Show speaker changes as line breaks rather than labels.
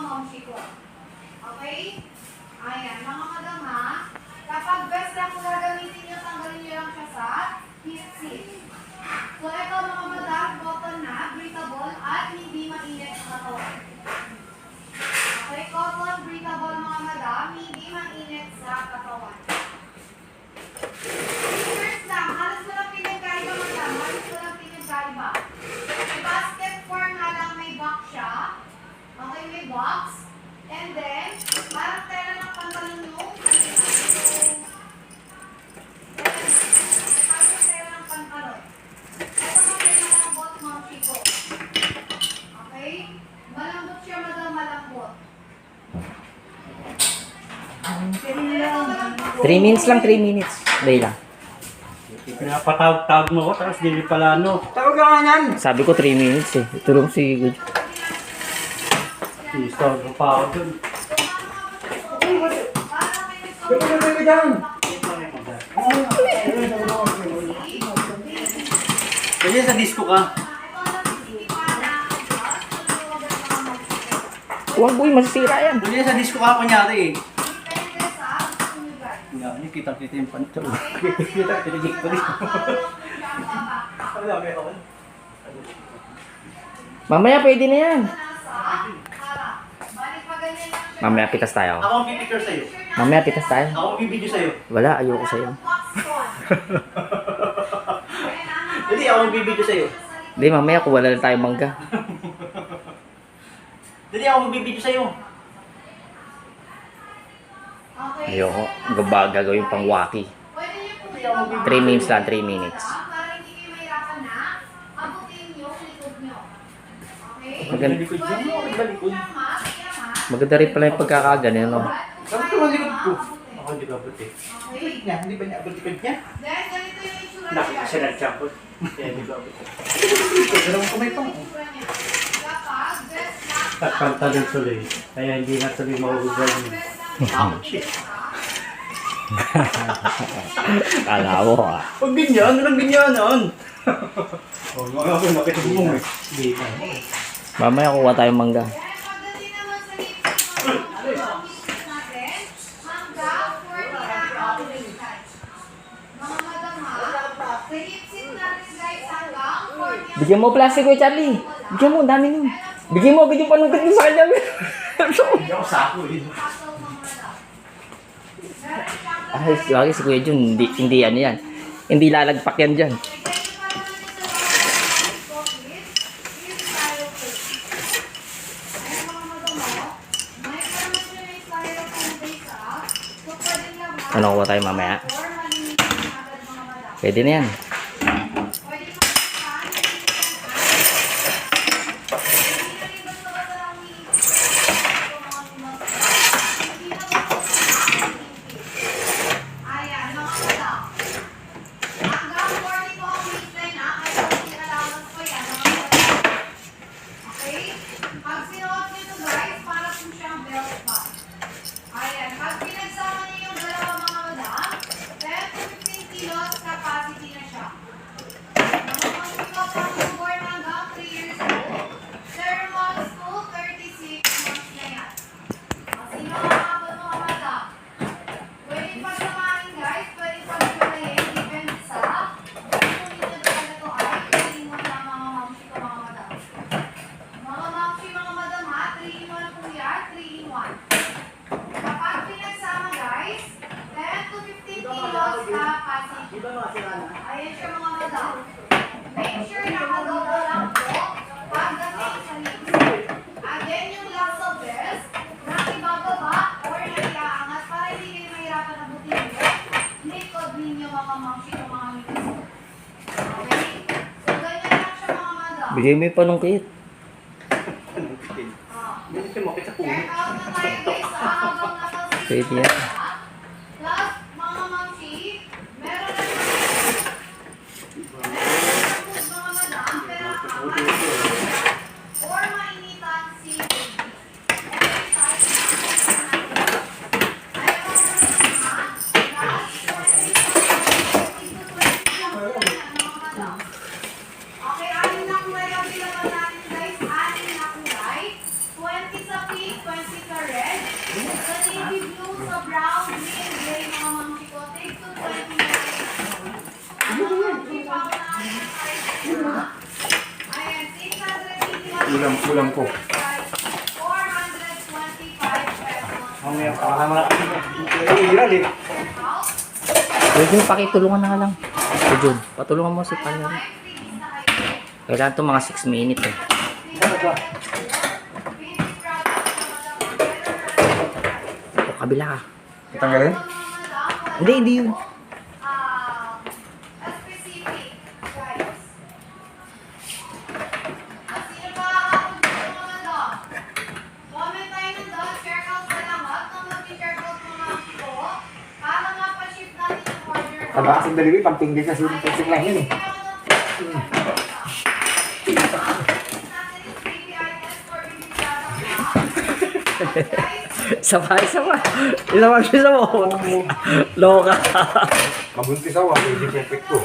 momshi ko. Okay? Ayan, mga madam ha. Kapag best lang kung gagamitin nyo, tanggalin nyo lang siya sa heat seat. So, ito mga madam, cotton na, breathable, at hindi mainit sa katawan. Okay, cotton, breathable mga madam, hindi mainit sa katawan. First lang, halos walang pinagkaiba madam, halos walang pinagkaiba. May basket form nga lang, may box siya. Okay, may box. And then, parang tela ng pantalon yung parang tela ng pantalon. Ito nga may malambot mga chiko. Okay? Malambot siya madam, malambot.
3 minutes lang, 3 minutes. Dahil lang.
Pinapatawag-tawag mo ko, tapos hindi pala ano.
Tawag ka nga yan.
Sabi ko 3 minutes eh. Tulong si Good.
Istorbo pa ako dun.
Pwede ka dyan.
Kaya sa disco ka.
Huwag boy, masisira yan.
Kaya sa disco ka kunyari eh. Yan, kita-kita yung pancho. Kita-kita yung pancho.
Mamaya pwede na yan. Mamaya pitas tayo.
Ako ang pipicture sa'yo.
Mamaya pitas tayo.
Ako ang bibidyo sa'yo.
Wala, ayoko sa'yo.
Hindi, ako ang bibidyo sa'yo.
Hindi, mamaya kung wala na tayong mangga.
Hindi, ako ang bibidyo sa'yo.
Ayoko. Gagawin pang waki. 3 minutes lang, 3 minutes.
Para hindi kayo mahirapan na, abutin yung likod nyo. Okay?
Maganda,
Likod niya mo, balikod.
maganda rin pala yung pagkakaganin, no?
Sabi ko ang likod ko. Ako hindi ka abot eh.
Okay?
Niya, hindi ba niya abot likod niya?
Dahil ganito yung itsura
Nakita
niya.
siya nag-champot. Kaya hindi ko abot. Dalawang kamay pa.
Itsura niya. Kapag best na
Tapantalon tuloy. Kaya hindi na tuloy mahuhugal niya. Ouch.
Kala mo ah.
Huwag ganyan, walang ganyanan. Oh, mga ako, nakita mo eh. Hindi ka.
Mamaya kuha tayong mangga.
pagdating naman sa lipstick natin, hanggang 40 na ang waist size. Mga madam ha, sa lipstick natin guys hanggang 40 ang
Bigyan mo plastic ko, Charlie. Bigyan mo, ang dami nun. Bigyan mo panungkit mo sa kanya.
Hindi ako sako eh.
pasok mga madam. Meron siyang
Ay, lagi si Kuya Jun, hindi ano yan. Hindi lalagpak yan dyan. Ano kuha tayo mamaya? Pwede na yan.
Ayan, mga madam. Hanggang 40 po ang waistline ha, kaya hindi allowance po yan, mga madam. Okay? Pag sinuot nyo ito guys, para po siyang belt bag. Ayan, pag pinagsama niyo yung dalawa mga madam, 10 to 15 kilos capacity na siya. Mga mga pang newborn hanggang 3 years old, 0 months to 36 months na yan. Sino ang abot mga madam? Pwede pagsamahin guys, pwede pagsamahin, depende sa kung nito talaga ito ay pwede mo na mga mamsi ko mga madam. Mga mamsi mga madam ha, 3-in-1 po yan, 3-in-1. Kapag pinagsama guys, 10 to 15 kilos capacity. Ayan siya mga madam. Make sure nakalogo lang po pagdating sa lipstick. Again, yung lock sa vest, nakibababa or naiaangat para hindi kayo mahirapan na butin yung likod ninyo mga mamsi o mga mitis. Okay? So, ganyan lang siya mga madam.
Bigay mo yung panungkit.
Hindi siya makita sa puno.
Check out na tayo guys sa habang nakasin.
Pwede yan.
Plus, mga mamsi, meron na mga madam, pero or mainitan si Okay, anin na kulay ang bilaban natin guys. Anin na kulay. 20 sa pink, 20
Kulang ko.
425 pesos.
Mamaya pa ka naman. Iral eh.
Pwede mo pakitulungan na nga lang. So, Jun, patulungan mo si Panya. Kailangan ito mga 6 minutes eh. O, kabila ka.
Tanggalin?
Hindi yun.
Specific, guys. Sino ba makakapagpapalungan mga dog? Comment tayo ng dog, share out sa lahat ng mag-share out mga po para mapaship natin yung order.
Taba kasing daliwi, pagtinggil kasi yung testing lang yun eh.
Sabay. Isa mo. Loka.
Mabuntis ako, hindi perfect ko.